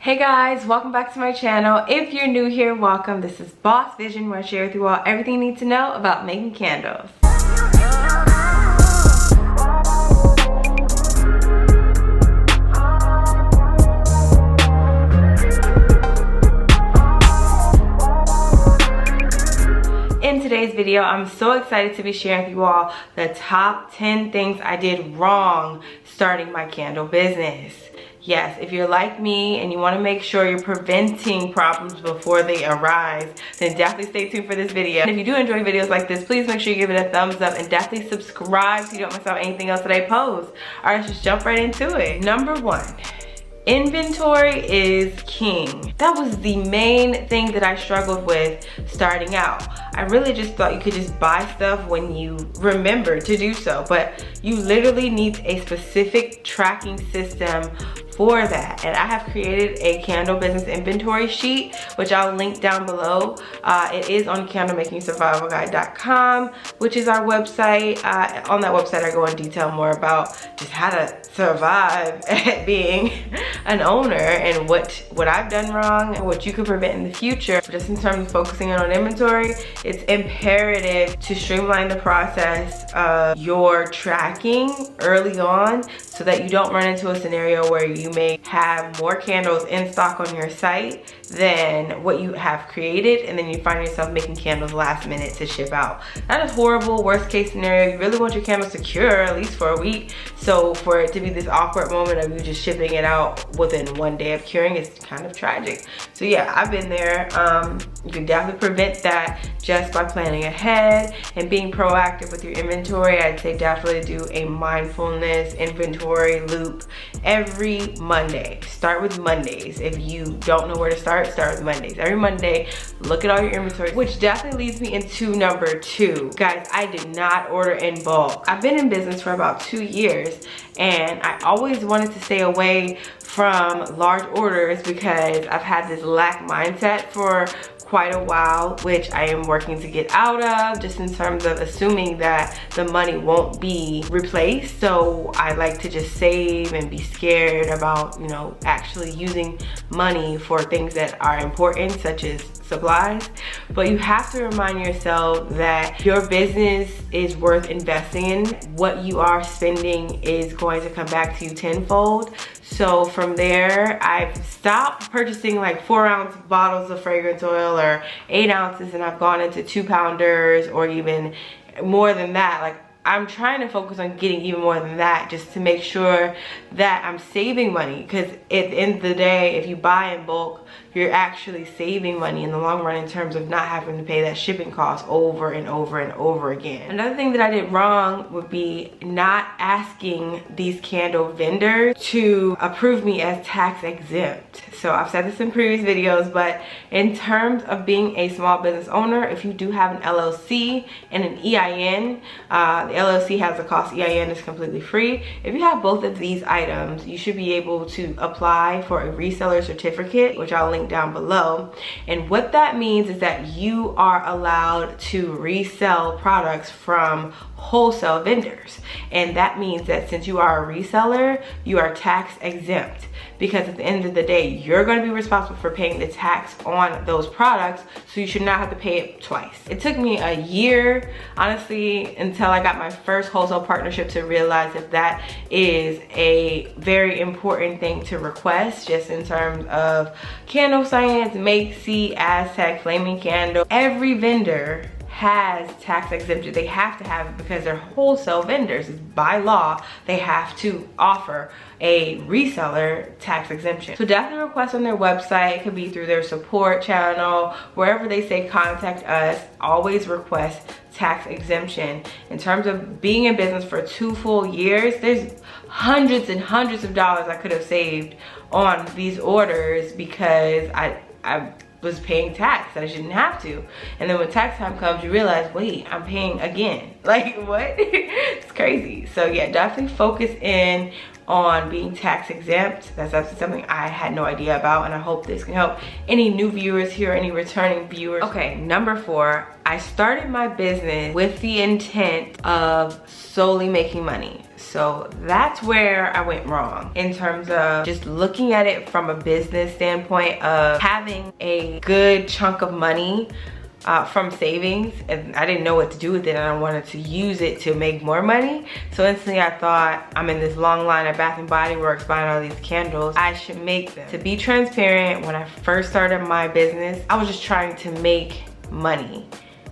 Hey guys, welcome back to my channel. If you're new here, welcome. This is Boss Vision, where I share with you all everything you need to know about making candles. In today's video, I'm so excited to be sharing with you all the top 10 things I did wrong starting my candle business. Yes, if you're like me and you want to make sure you're preventing problems before they arise, then definitely stay tuned for this video. And if you do enjoy videos like this, please make sure you give it a thumbs up and definitely subscribe so you don't miss out on anything else that I post. Alright, let's just jump right into it. Number 1. Inventory is king. That was the main thing that I struggled with starting out. I really just thought you could just buy stuff when you remember to do so, but you literally need a specific tracking system for that. And I have created a candle business inventory sheet, which I'll link down below. It is on candlemaking.survivalguide.com, which is our website. On that website, I go in detail more about just how to survive at being an owner and what I've done wrong and what you could prevent in the future. Just in terms of focusing on inventory, it's imperative to streamline the process of your tracking early on so that you don't run into a scenario where you may have more candles in stock on your site than what you have created, and then you find yourself making candles last minute to ship out. That is horrible. Worst case scenario, you really want your candles secure at least for a week. So for it to be this awkward moment of you just shipping it out within one day of curing is kind of tragic. So yeah, I've been there. You can definitely prevent that just by planning ahead and being proactive with your inventory. I'd say definitely do a mindfulness inventory loop every Monday. Start with Mondays. If you don't know where to start with Mondays. Every Monday, look at all your inventory, which definitely leads me into number 2. Guys, I did not order in bulk. I've been in business for about 2 years, and I always wanted to stay away from large orders because I've had this lack mindset for quite a while, which I am working to get out of, just in terms of assuming that the money won't be replaced. So I like to just save and be scared about, you know, actually using money for things that are important, such as supplies. But you have to remind yourself that your business is worth investing in. What you are spending is going to come back to you tenfold. So from there, I've stopped purchasing like 4-ounce bottles of fragrance oil or 8 ounces, and I've gone into 2-pounders or even more than that. Like, I'm trying to focus on getting even more than that, just to make sure that I'm saving money, because at the end of the day, if you buy in bulk, you're actually saving money in the long run in terms of not having to pay that shipping cost over and over and over again. Another thing that I did wrong would be not asking these candle vendors to approve me as tax exempt. So I've said this in previous videos, but in terms of being a small business owner, if you do have an LLC and an EIN, the LLC has a cost, EIN is completely free. If you have both of these items, you should be able to apply for a reseller certificate, which I'll link down below. And what that means is that you are allowed to resell products from wholesale vendors. And that means that since you are a reseller, you are tax exempt, because at the end of the day, you're going to be responsible for paying the tax on those products, so you should not have to pay it twice. It took me a year, honestly, until I got my first wholesale partnership to realize that that is a very important thing to request, just in terms of Candle Science, Make, See, Aztec, Flaming Candle. Every vendor has tax exemption. They have to have it because they're wholesale vendors. It's by law, they have to offer a reseller tax exemption. So definitely request on their website. It could be through their support channel, wherever they say contact us, always request tax exemption. In terms of being in business for 2 full years, there's hundreds and hundreds of dollars I could have saved on these orders because I was paying tax that I shouldn't have to. And then when tax time comes, you realize, wait, I'm paying again. Like, what? It's crazy. So yeah, definitely focus in on being tax exempt. That's actually something I had no idea about, and I hope this can help any new viewers here, any returning viewers. Okay, number 4, I started my business with the intent of solely making money. So that's where I went wrong in terms of just looking at it from a business standpoint of having a good chunk of money from savings, and I didn't know what to do with it, and I wanted to use it to make more money. So instantly I thought, I'm in this long line at Bath and Body Works buying all these candles, I should make them. To be transparent, when I first started my business, I was just trying to make money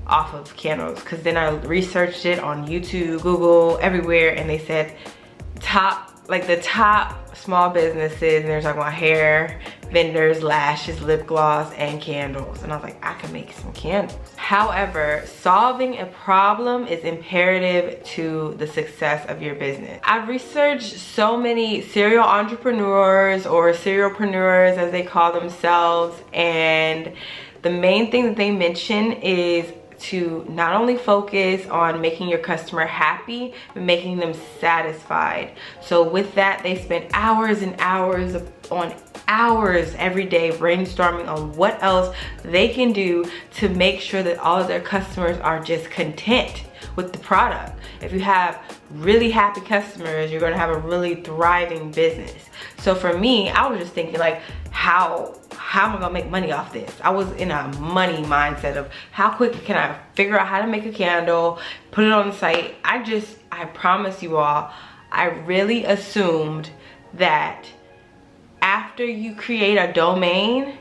off of candles, because then I researched it on YouTube, Google, everywhere, and they said the top small businesses, and they're talking about hair vendors, lashes, lip gloss, and candles. And I was like, I can make some candles. However, solving a problem is imperative to the success of your business. I've researched so many serial entrepreneurs, or serialpreneurs as they call themselves, and the main thing that they mention is to not only focus on making your customer happy, but making them satisfied. So with that, they spend hours and hours every day brainstorming on what else they can do to make sure that all of their customers are just content with the product. If you have really happy customers, you're gonna have a really thriving business. So for me, I was just thinking like, how am I gonna make money off this? I was in a money mindset of how quickly can I figure out how to make a candle, put it on the site. I promise you all, I really assumed that after you create a domain,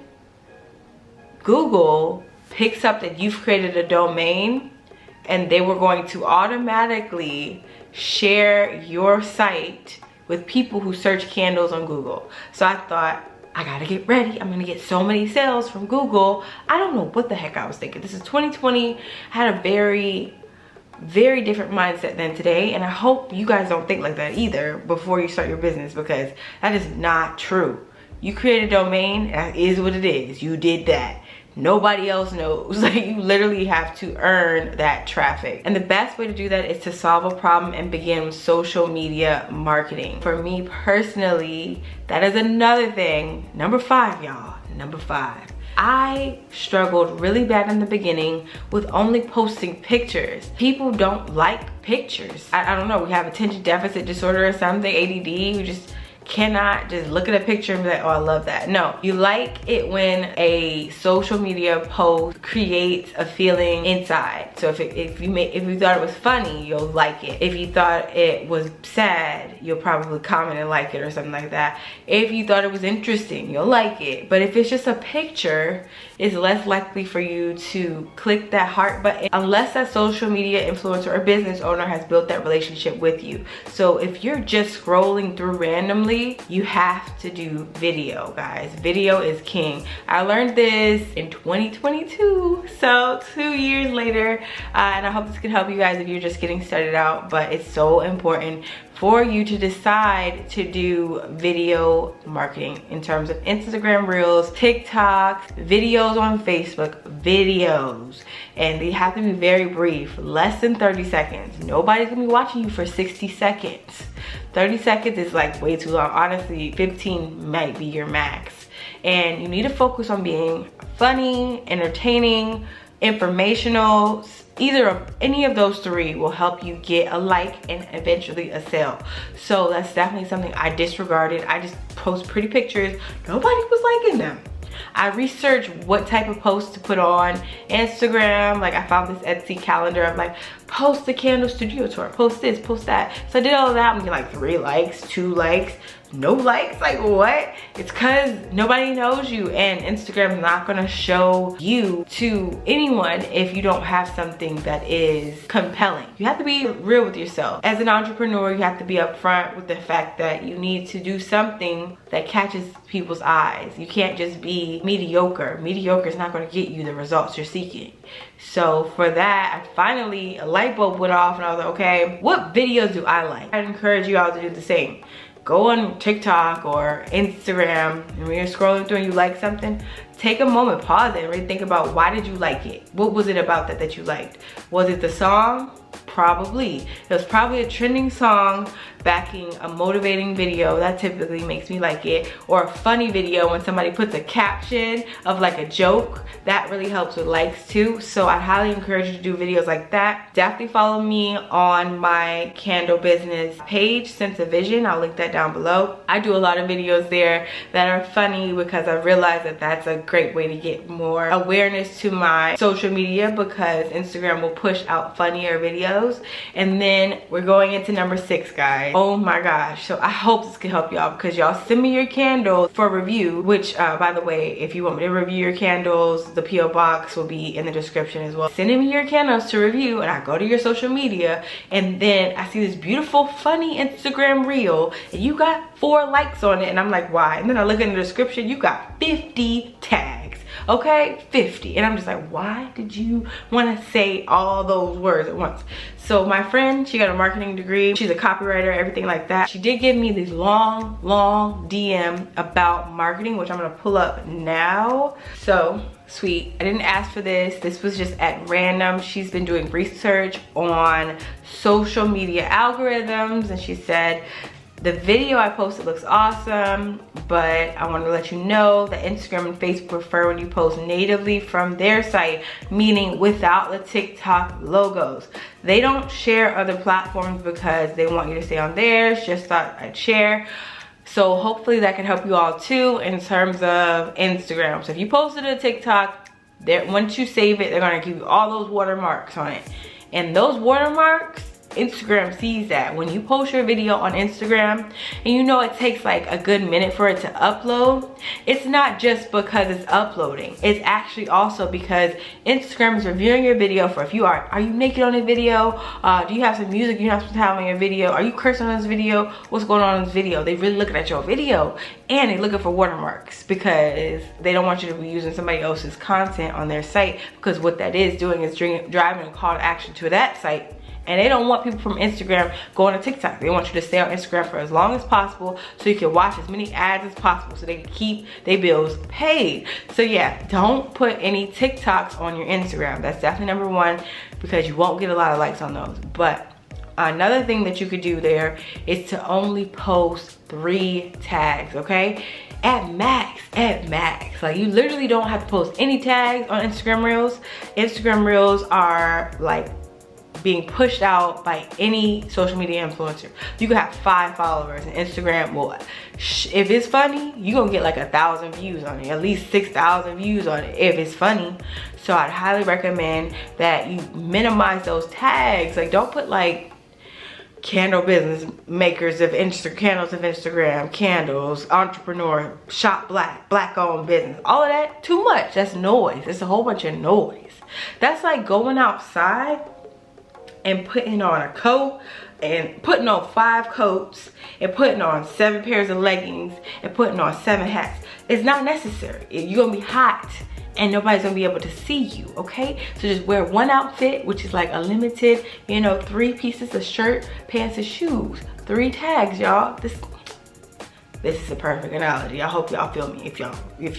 Google picks up that you've created a domain, and they were going to automatically share your site with people who search candles on Google. So I thought, I gotta get ready. I'm gonna get so many sales from Google. I don't know what the heck I was thinking. This is 2020. I had a very, very different mindset than today, and I hope you guys don't think like that either before you start your business, because that is not true. You create a domain, that is what it is. You did that. Nobody else knows. Like, you literally have to earn that traffic. And the best way to do that is to solve a problem and begin with social media marketing. For me personally, that is another thing. Number 5, y'all. Number 5. I struggled really bad in the beginning with only posting pictures. People don't like pictures. I don't know, we have attention deficit disorder or something, ADD. We just cannot just look at a picture and be like, oh, I love that. No, you like it when a social media post creates a feeling inside. So if you thought it was funny, you'll like it. If you thought it was sad, you'll probably comment and like it or something like that. If you thought it was interesting, you'll like it. But if it's just a picture, it's less likely for you to click that heart button unless that social media influencer or business owner has built that relationship with you. So if you're just scrolling through randomly, you have to do video, guys. Video is king. I learned this in 2022, so 2 years later, and I hope this can help you guys if you're just getting started out. But it's so important for you to decide to do video marketing in terms of Instagram Reels, TikToks, videos on Facebook, videos. And they have to be very brief, less than 30 seconds. Nobody's gonna be watching you for 60 seconds. 30 seconds is like way too long. Honestly, 15 might be your max. And you need to focus on being funny, entertaining, informational. Any of those 3 will help you get a like and eventually a sale. So that's definitely something I disregarded. I just post pretty pictures. Nobody was liking them. I researched what type of posts to put on Instagram. Like, I found this Etsy calendar of like, post the candle studio tour, post this, post that. So I did all of that. I'm getting like 3 likes, 2 likes, no likes. Like, what? It's because nobody knows you, and Instagram's not gonna show you to anyone if you don't have something that is compelling. You have to be real with yourself. As an entrepreneur, you have to be upfront with the fact that you need to do something that catches people's eyes. You can't just be mediocre. Mediocre is not gonna get you the results you're seeking. So for that, a light bulb went off, and I was like, okay, what videos do I like? I'd encourage you all to do the same. Go on TikTok or Instagram, and when you're scrolling through and you like something, take a moment, pause it, and really think about, why did you like it? What was it about that you liked? Was it the song? Probably. It was probably a trending song backing a motivating video. That typically makes me like it. Or a funny video when somebody puts a caption of like a joke. That really helps with likes too. So I highly encourage you to do videos like that. Definitely follow me on my candle business page, Sense of Vision. I'll link that down below. I do a lot of videos there that are funny because I realized that that's a great way to get more awareness to my social media, because Instagram will push out funnier videos. And then we're going into number 6, guys. Oh my gosh. So I hope this can help y'all, because y'all send me your candles for review, which by the way, if you want me to review your candles, the PO box will be in the description as well. Sending me your candles to review, and I go to your social media, and then I see this beautiful funny Instagram reel, and you got 4 likes on it, and I'm like, why? And then I look in the description, you got 50 tags. Okay, 50. And I'm just like, why did you want to say all those words at once? So my friend, she got a marketing degree, she's a copywriter, everything like that. She did give me these long DM about marketing, which I'm gonna pull up now. So sweet. I didn't ask for this. This was just at random. She's been doing research on social media algorithms, and she said, the video I posted looks awesome, but I want to let you know that Instagram and Facebook prefer when you post natively from their site, meaning without the TikTok logos. They don't share other platforms because they want you to stay on theirs. Just thought I'd share. So hopefully that can help you all too in terms of Instagram. So if you posted a TikTok, once you save it, they're gonna give you all those watermarks on it. And those watermarks, Instagram sees that. When you post your video on Instagram, and you know it takes like a good minute for it to upload, it's not just because it's uploading. It's actually also because Instagram is reviewing your video for if you are you naked on a video? Do you have some music you're not supposed to have on your video? Are you cursing on this video? What's going on in this video? They really looking at your video, and they're looking for watermarks because they don't want you to be using somebody else's content on their site, because what that is doing is driving a call to action to that site. And they don't want people from Instagram going to TikTok. They want you to stay on Instagram for as long as possible so you can watch as many ads as possible so they can keep their bills paid. So yeah, don't put any TikToks on your Instagram. That's definitely number 1, because you won't get a lot of likes on those. But another thing that you could do there is to only post 3 tags, okay? At max. Like, you literally don't have to post any tags on Instagram Reels. Instagram Reels are like being pushed out by any social media influencer. You could have 5 followers, and Instagram will, if it's funny, you're gonna get like 1,000 views on it, at least 6,000 views on it if it's funny. So I'd highly recommend that you minimize those tags. Like, don't put like candle business makers of candles of Instagram, candles, entrepreneur, shop black owned business, all of that. Too much. That's noise. It's a whole bunch of noise. That's like going outside and putting on a coat and putting on 5 coats and putting on 7 pairs of leggings and putting on 7 hats. It's not necessary. You're gonna be hot and nobody's gonna be able to see you, okay? So just wear 1 outfit, which is like a limited, 3 pieces of shirt, pants, and shoes. 3 tags, y'all. This is a perfect analogy. I hope y'all feel me. If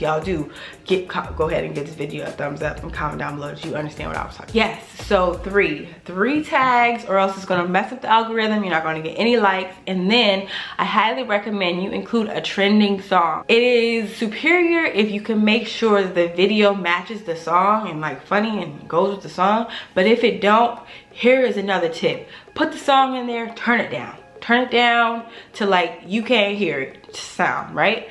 y'all do, go ahead and give this video a thumbs up and comment down below that you understand what I was talking about. Yes, so 3 tags, or else it's gonna mess up the algorithm. You're not gonna get any likes. And then I highly recommend you include a trending song. It is superior if you can make sure that the video matches the song and like funny and goes with the song. But if it don't, here is another tip. Put the song in there, turn it down. Turn it down to like you can't hear it sound, right?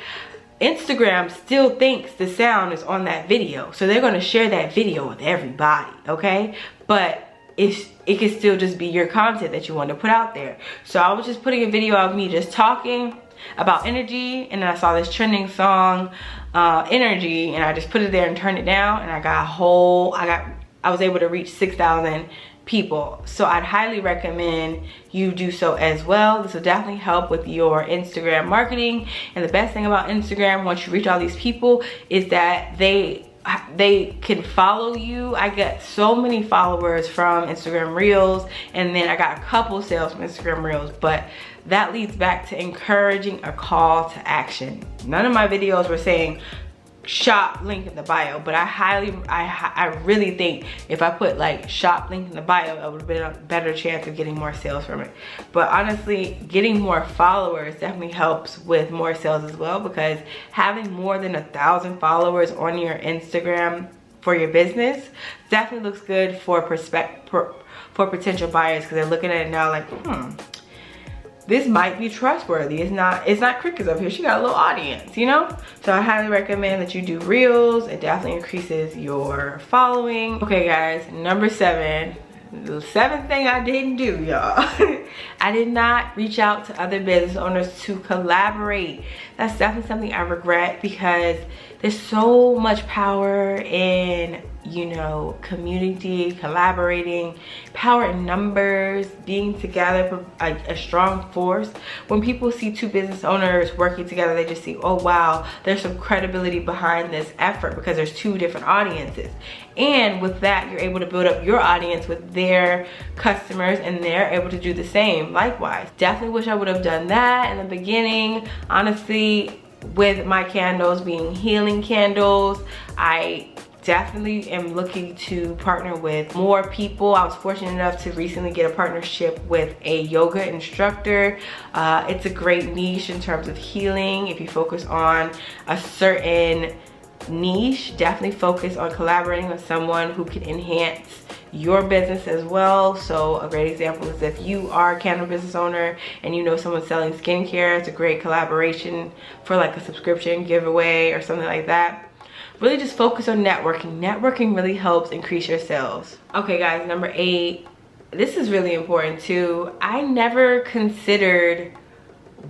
Instagram still thinks the sound is on that video, so they're gonna share that video with everybody, okay? But it can still just be your content that you want to put out there. So I was just putting a video of me just talking about energy, and then I saw this trending song, Energy, and I just put it there and turned it down, and I was able to reach 6,000 people. So I'd highly recommend you do so as well. This will definitely help with your Instagram marketing. And the best thing about Instagram, once you reach all these people, is that they can follow you. I got so many followers from Instagram Reels, and then I got a couple sales from Instagram Reels, but that leads back to encouraging a call to action. None of my videos were saying shop link in the bio, but I really think if I put like shop link in the bio, it would have been a better chance of getting more sales from it. But honestly, getting more followers definitely helps with more sales as well, because having more than 1,000 followers on your Instagram for your business definitely looks good for potential buyers, because they're looking at it now like, this might be trustworthy. It's not crickets up here. She got a little audience, you know? So I highly recommend that you do reels. It definitely increases your following. Okay guys, number 7. The 7th thing I didn't do, y'all. I did not reach out to other business owners to collaborate. That's definitely something I regret, because there's so much power in, you know, community, collaborating, power in numbers, being together, a strong force. When people see 2 business owners working together, they just see, oh wow, there's some credibility behind this effort, because there's 2 different audiences. And with that, you're able to build up your audience with their customers, and they're able to do the same likewise. Definitely wish I would have done that in the beginning. Honestly, with my candles being healing candles, I definitely am looking to partner with more people. I was fortunate enough to recently get a partnership with a yoga instructor. It's a great niche in terms of healing. If you focus on a certain niche, definitely focus on collaborating with someone who can enhance your business as well. So a great example is if you are a candle business owner and you know someone's selling skincare, it's a great collaboration for like a subscription giveaway or something like that. Really just focus on networking. Networking really helps increase your sales. Okay guys, number 8, this is really important too. I never considered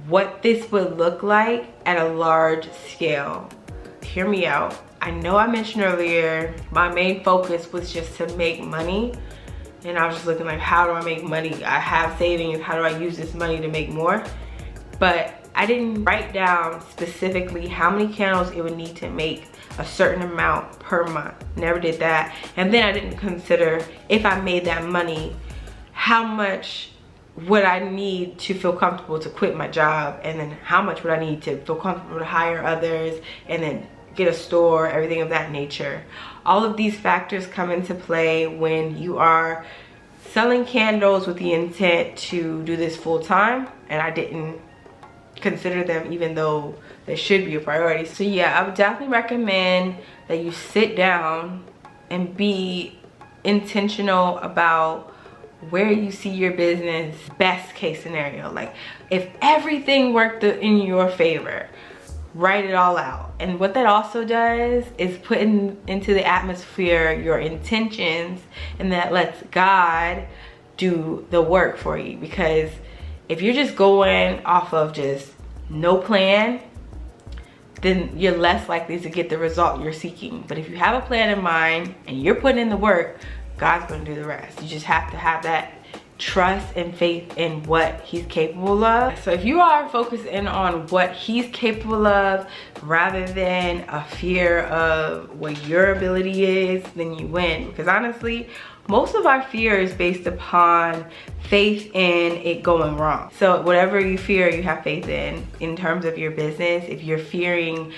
what this would look like at a large scale. Hear me out. I know I mentioned earlier, my main focus was just to make money. And I was just looking like, how do I make money? I have savings, how do I use this money to make more? But I didn't write down specifically how many candles it would need to make a certain amount per month. Never did that. And then I didn't consider, if I made that money, how much would I need to feel comfortable to quit my job, and then how much would I need to feel comfortable to hire others, and then get a store, everything of that nature. All of these factors come into play when you are selling candles with the intent to do this full time, and I didn't consider them, even though they should be a priority. So yeah, I would definitely recommend that you sit down and be intentional about where you see your business best case scenario. Like if everything worked in your favor, write it all out. And what that also does is put into the atmosphere your intentions, and that lets God do the work for you. Because if you're just going off of just no plan, then you're less likely to get the result you're seeking. But if you have a plan in mind and you're putting in the work, God's gonna do the rest. You just have to have that trust and faith in what he's capable of. So if you are focused in on what he's capable of rather than a fear of what your ability is, then you win. Because honestly, most of our fear is based upon faith in it going wrong. So whatever you fear, you have faith in terms of your business. If you're fearing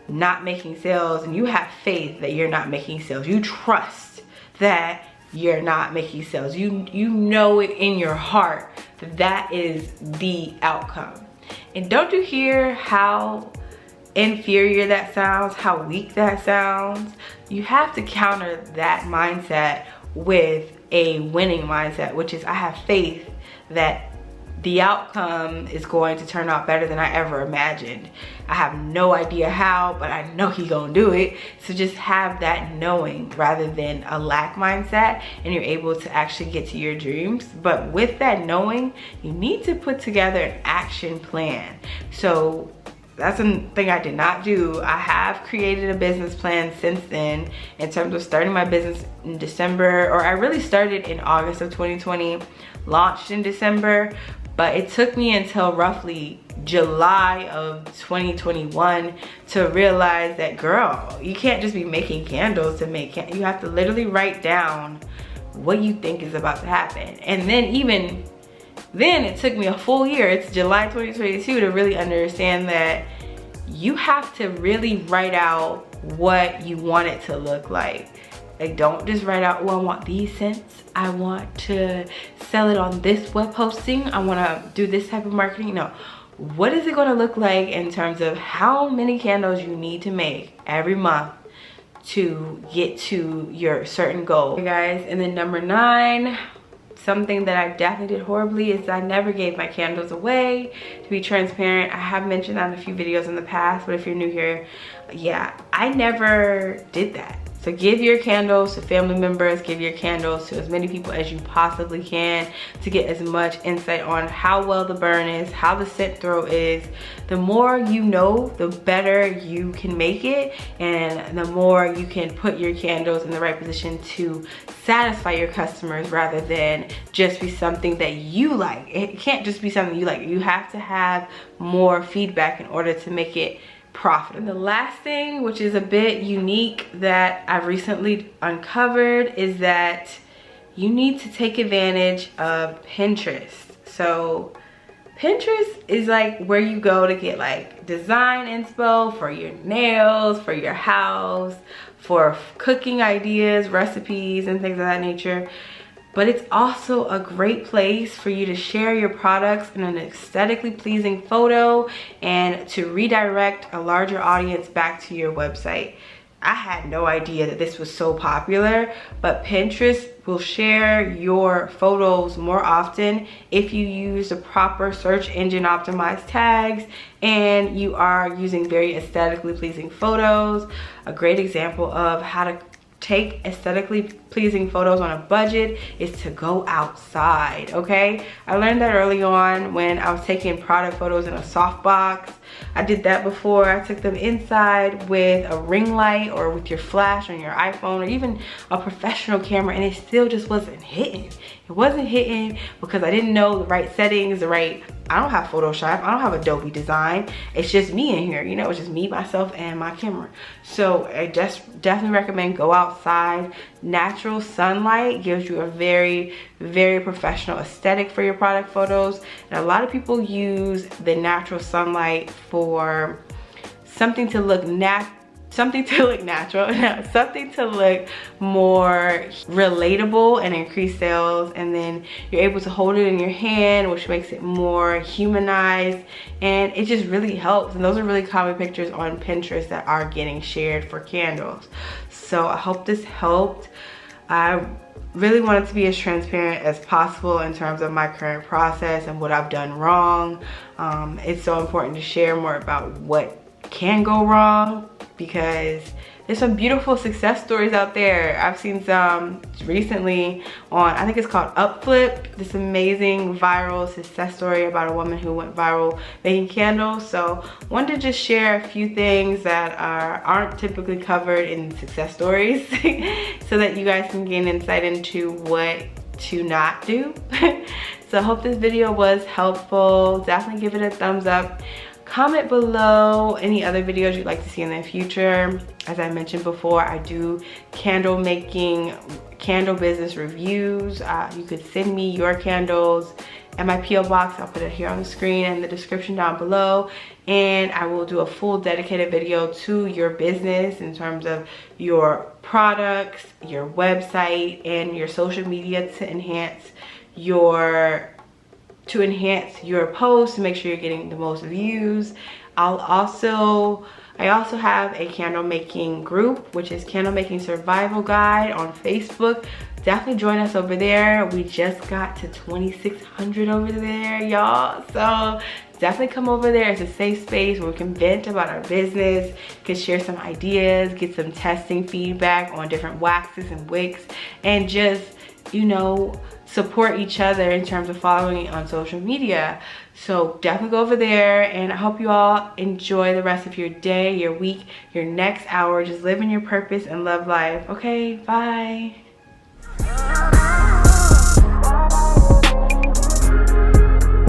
not making sales and you have faith that you're not making sales, you trust that you're not making sales, you know it in your heart that that is the outcome. And don't you hear how inferior that sounds, how weak that sounds? You have to counter that mindset with a winning mindset, which is I have faith that the outcome is going to turn out better than I ever imagined. I have no idea how, but I know he's gonna do it. So just have that knowing rather than a lack mindset, and you're able to actually get to your dreams. But with that knowing, you need to put together an action plan. So that's one thing I did not do. I have created a business plan since then in terms of starting my business in December, or I really started in August of 2020, launched in December, but it took me until roughly July of 2021 to realize that, girl, you can't just be making candles to make candles. You have to literally write down what you think is about to happen. And then even then it took me a full year, it's July 2022, to really understand that you have to really write out what you want it to look like. Like, don't just write out, oh, I want these scents, I want to sell it on this web hosting, I want to do this type of marketing. No, what is it going to look like in terms of how many candles you need to make every month to get to your certain goal, okay, guys? And then number 9, something that I definitely did horribly is I never gave my candles away. To be transparent, I have mentioned that in a few videos in the past, but if you're new here, yeah, I never did that. So give your candles to family members, give your candles to as many people as you possibly can to get as much insight on how well the burn is, how the scent throw is. The more you know, the better you can make it, and the more you can put your candles in the right position to satisfy your customers rather than just be something that you like. It can't just be something you like. You have to have more feedback in order to make it profit. And the last thing, which is a bit unique that I've recently uncovered, is that you need to take advantage of Pinterest. So Pinterest is like where you go to get like design inspo for your nails, for your house, for cooking ideas, recipes, and things of that nature. But it's also a great place for you to share your products in an aesthetically pleasing photo and to redirect a larger audience back to your website. I had no idea that this was so popular, but Pinterest will share your photos more often if you use the proper search engine optimized tags and you are using very aesthetically pleasing photos. A great example of how to take aesthetically pleasing photos on a budget is to go outside, okay? I learned that early on when I was taking product photos in a softbox. I did that before. I took them inside with a ring light or with your flash on your iPhone or even a professional camera, and it still just wasn't hitting. It wasn't hitting because I didn't know the right settings, I don't have Photoshop, I don't have Adobe Design. It's just me in here, you know, it's just me, myself, and my camera. So I just definitely recommend go outside. Natural sunlight gives you a very, very professional aesthetic for your product photos. And a lot of people use the natural sunlight for something to look natural, something to look more relatable and increase sales. And then you're able to hold it in your hand, which makes it more humanized, and it just really helps. And those are really common pictures on Pinterest that are getting shared for candles. So I hope this helped. I really wanted to be as transparent as possible in terms of my current process and what I've done wrong. It's so important to share more about what can go wrong, because there's some beautiful success stories out there. I've seen some recently on, I think it's called Upflip, this amazing viral success story about a woman who went viral making candles. So I wanted to just share a few things that aren't typically covered in success stories so that you guys can gain insight into what to not do. So I hope this video was helpful. Definitely give it a thumbs up. Comment below any other videos you'd like to see in the future. As I mentioned before, I do candle making, candle business reviews. You could send me your candles at my P.O. box. I'll put it here on the screen and the description down below. And I will do a full dedicated video to your business in terms of your products, your website, and your social media to enhance your post, to make sure you're getting the most views. I also have a candle making group, which is Candle Making Survival Guide on Facebook. Definitely join us over there. We just got to 2,600 over there, y'all. So definitely come over there. It's a safe space where we can vent about our business, can share some ideas, get some testing feedback on different waxes and wicks, and just, you know, support each other in terms of following on social media. So definitely go over there, and I hope you all enjoy the rest of your day, your week, your next hour. Just living your purpose and love life. Okay, bye.